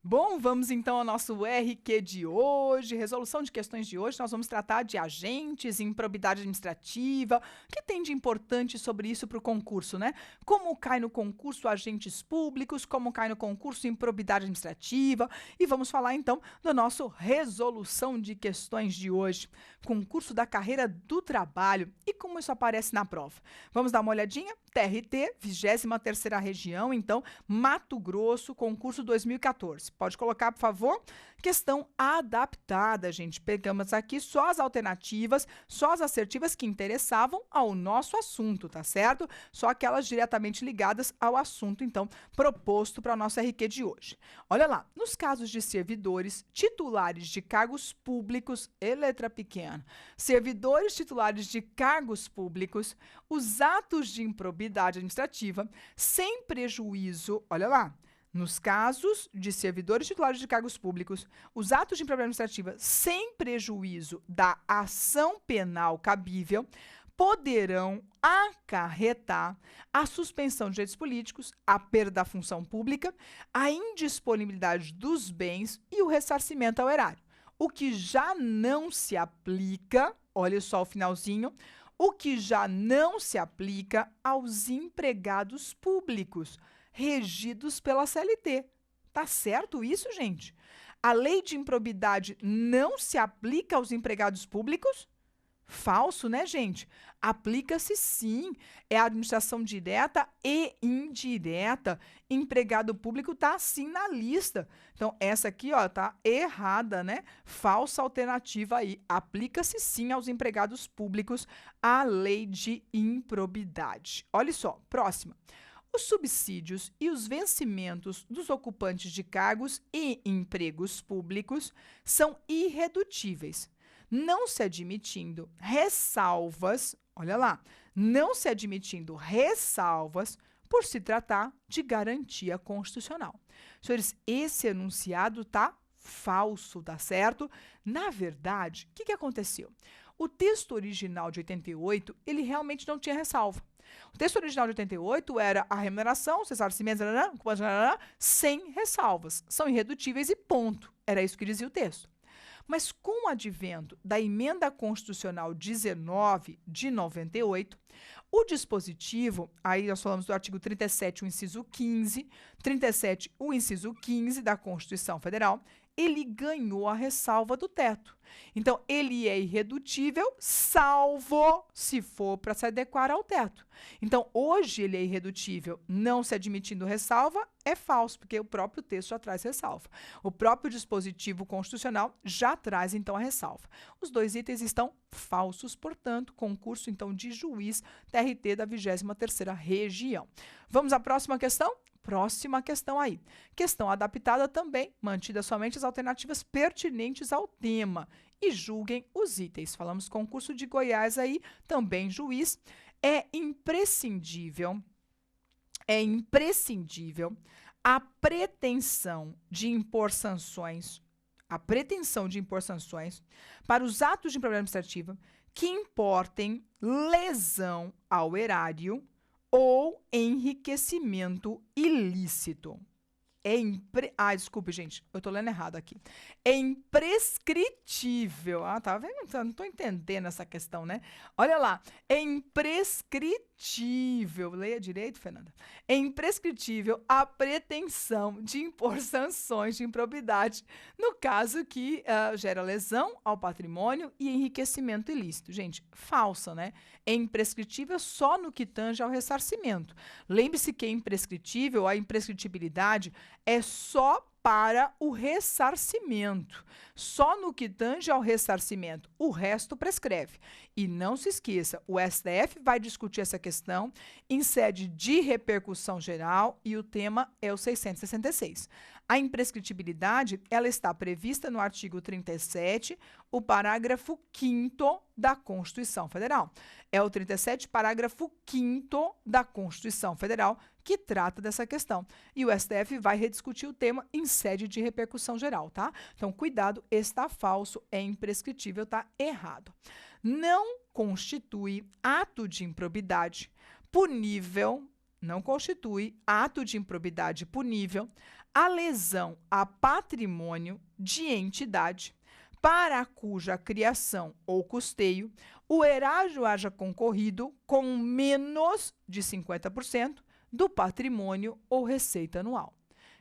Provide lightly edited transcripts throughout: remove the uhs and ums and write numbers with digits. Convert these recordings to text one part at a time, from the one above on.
Bom, vamos então ao nosso RQ de hoje, resolução de questões de hoje. Nós vamos tratar de agentes, improbidade administrativa. O que tem de importante sobre isso para o concurso, né? Como cai no concurso agentes públicos, como cai no concurso improbidade administrativa. E vamos falar então do nosso resolução de questões de hoje. Concurso da carreira do trabalho e como isso aparece na prova. Vamos dar uma olhadinha? TRT, 23ª região, então, Mato Grosso, concurso 2014. Pode colocar, por favor? Questão adaptada, gente. Pegamos aqui só as alternativas, só as assertivas que interessavam ao nosso assunto, tá certo? Só aquelas diretamente ligadas ao assunto, então, proposto para o nosso RQ de hoje. Olha lá, nos casos de servidores titulares de cargos públicos, letra pequena, servidores titulares de cargos públicos, os atos de improbidade administrativa, sem prejuízo, olha lá, nos casos de servidores titulares de cargos públicos, os atos de improbidade administrativa, sem prejuízo da ação penal cabível, poderão acarretar a suspensão de direitos políticos, a perda da função pública, a indisponibilidade dos bens e o ressarcimento ao erário. O que já não se aplica, olha só o finalzinho, o que já não se aplica aos empregados públicos regidos pela CLT. Tá certo isso, gente? A lei de improbidade não se aplica aos empregados públicos? Falso, né, gente? Aplica-se sim. É a administração direta e indireta. Empregado público tá sim na lista. Então, essa aqui, ó, tá errada, né? Falsa alternativa aí. Aplica-se sim aos empregados públicos a lei de improbidade. Olha só, próxima. Os subsídios e os vencimentos dos ocupantes de cargos e empregos públicos são irredutíveis, não se admitindo ressalvas, olha lá, não se admitindo ressalvas por se tratar de garantia constitucional. Senhores, esse enunciado tá falso, tá certo? Na verdade, o que aconteceu? O texto original de 88, ele realmente não tinha ressalva. O texto original de 88 era a remuneração, os ressarcimentos, sem ressalvas. São irredutíveis e ponto. Era isso que dizia o texto. Mas com o advento da Emenda Constitucional 19 de 98, o dispositivo, aí nós falamos do artigo 37, o inciso 15, 37, o inciso 15 da Constituição Federal, ele ganhou a ressalva do teto. Então, ele é irredutível, salvo se for para se adequar ao teto. Então, hoje ele é irredutível, não se admitindo ressalva, é falso, porque o próprio texto já traz ressalva. O próprio dispositivo constitucional já traz, então, a ressalva. Os dois itens estão falsos, portanto, concurso, então, de juiz TRT da 23ª região. Vamos à próxima questão? Próxima questão aí. Questão adaptada também, mantidas somente as alternativas pertinentes ao tema. E julguem os itens. Falamos concurso de Goiás aí, também juiz. É imprescindível a pretensão de impor sanções para os atos de improbidade administrativa que importem lesão ao erário ou enriquecimento ilícito. Desculpe, gente, eu tô lendo errado aqui. É imprescritível. Ah, tá vendo? Eu não tô entendendo essa questão, né? Olha lá. É imprescritível. Leia direito, Fernanda. É imprescritível a pretensão de impor sanções de improbidade no caso que gera lesão ao patrimônio e enriquecimento ilícito. Gente, falsa, né? É imprescritível só no que tange ao ressarcimento. Lembre-se que é imprescritível, a imprescritibilidade é só para o ressarcimento. Só no que tange ao ressarcimento. O resto prescreve. E não se esqueça, o STF vai discutir essa questão em sede de repercussão geral e o tema é o 666. A imprescritibilidade, ela está prevista no artigo 37, o parágrafo 5º da Constituição Federal. É o 37, parágrafo 5º da Constituição Federal, que trata dessa questão. E o STF vai rediscutir o tema em sede de repercussão geral, tá? Então, cuidado, está falso, é imprescritível, tá errado. Não constitui ato de improbidade punível não constitui ato de improbidade punível a lesão a patrimônio de entidade para cuja criação ou custeio o erário haja concorrido com menos de 50% do patrimônio ou receita anual.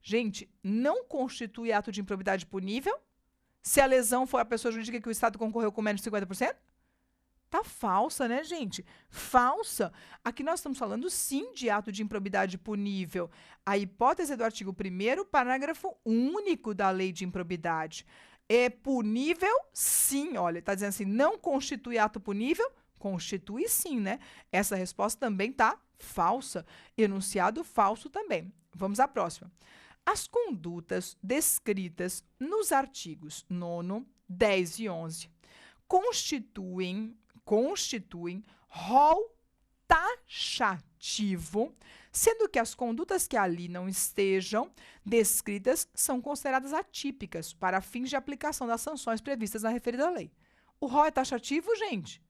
Gente, não constitui ato de improbidade punível se a lesão foi a pessoa jurídica que o Estado concorreu com menos de 50%? Tá falsa, né, gente? Falsa. Aqui nós estamos falando, sim, de ato de improbidade punível. A hipótese do artigo 1º, parágrafo único da lei de improbidade. É punível? Sim. Olha, está dizendo assim, não constitui ato punível? Constitui sim, né? Essa resposta também está falsa. Enunciado falso também. Vamos à próxima. As condutas descritas nos artigos 9º, 10 e 11 constituem rol taxativo, sendo que as condutas que ali não estejam descritas são consideradas atípicas para fins de aplicação das sanções previstas na referida lei. O rol é taxativo, gente?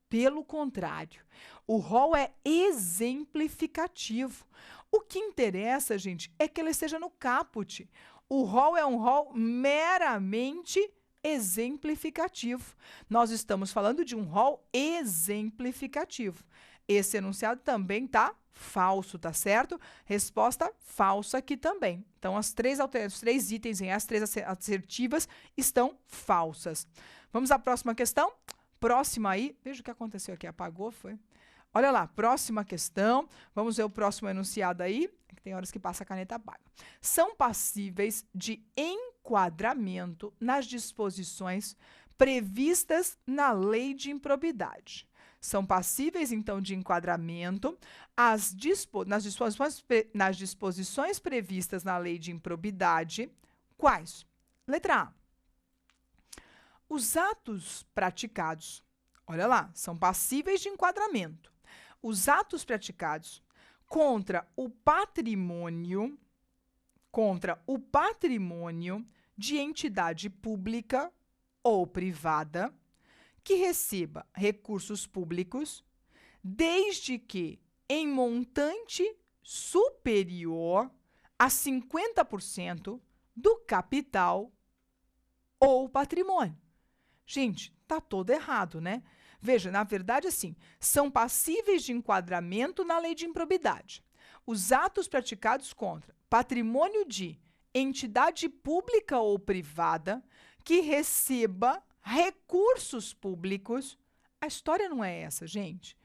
Pelo contrário, o rol é exemplificativo. O que interessa, gente, é que ele esteja no caput. O rol é um rol meramente exemplificativo. Nós estamos falando de um rol exemplificativo. Esse enunciado também está falso, tá certo? Resposta falsa aqui também. Então, os três itens, as três assertivas estão falsas. Vamos à próxima questão? Próxima aí, veja o que aconteceu aqui, apagou, foi? Olha lá, próxima questão, vamos ver o próximo enunciado aí, que tem horas que passa a caneta apaga. São passíveis de enquadramento nas disposições previstas na lei de improbidade. São passíveis, então, de enquadramento nas disposições previstas na lei de improbidade. Quais? Letra A. Os atos praticados, olha lá, são passíveis de enquadramento. Os atos praticados contra o patrimônio de entidade pública ou privada que receba recursos públicos, desde que em montante superior a 50% do capital ou patrimônio. Gente, tá todo errado, né? Veja, na verdade, assim, são passíveis de enquadramento na lei de improbidade. Os atos praticados contra patrimônio de entidade pública ou privada que receba recursos públicos. A história não é essa, gente.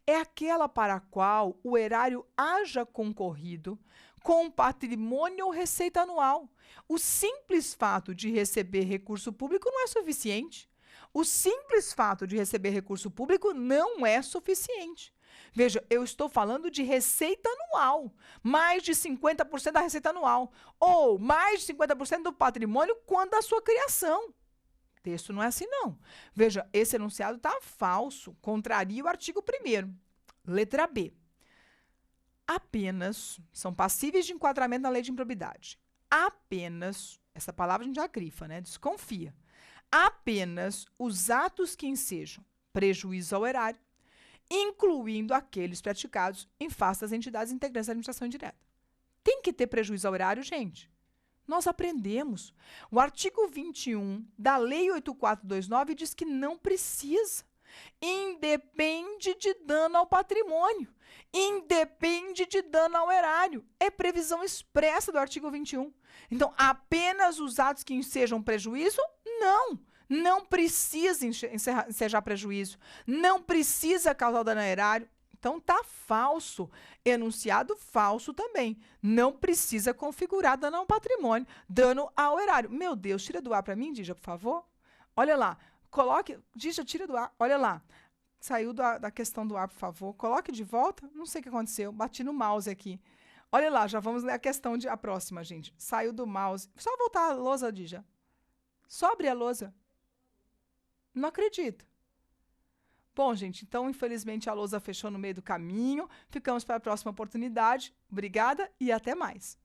É aquela para a qual o erário haja concorrido com patrimônio ou receita anual. O simples fato de receber recurso público não é suficiente. O simples fato de receber recurso público não é suficiente. Veja, eu estou falando de receita anual, mais de 50% da receita anual, ou mais de 50% do patrimônio quando da sua criação. O texto não é assim, não. Veja, esse enunciado está falso, contraria o artigo 1º. Letra B. Apenas, são passíveis de enquadramento na lei de improbidade. Apenas, essa palavra a gente já grifa, né? Desconfia. Apenas os atos que ensejam prejuízo ao erário, incluindo aqueles praticados em face das entidades integrantes da administração indireta. Tem que ter prejuízo ao erário, gente? Nós aprendemos. O artigo 21 da Lei 8429 diz que não precisa. Independe de dano ao patrimônio. Independe de dano ao erário. É previsão expressa do artigo 21. Então, apenas os atos que ensejam prejuízo? Não. Não precisa ensejar prejuízo. Não precisa causar dano ao erário. Então, tá falso. Enunciado falso também. Não precisa configurar dano ao patrimônio, dano ao erário. Meu Deus, tira do ar para mim, Dija, por favor. Olha lá. Coloque. Dija, tira do ar. Olha lá. Saiu da questão do ar, por favor. Coloque de volta. Não sei o que aconteceu. Bati no mouse aqui. Olha lá, já vamos ler a questão a próxima, gente. Saiu do mouse. Só voltar a lousa, Dija. Só abrir a lousa. Não acredito. Bom, gente, então, infelizmente, a lousa fechou no meio do caminho. Ficamos para a próxima oportunidade. Obrigada e até mais.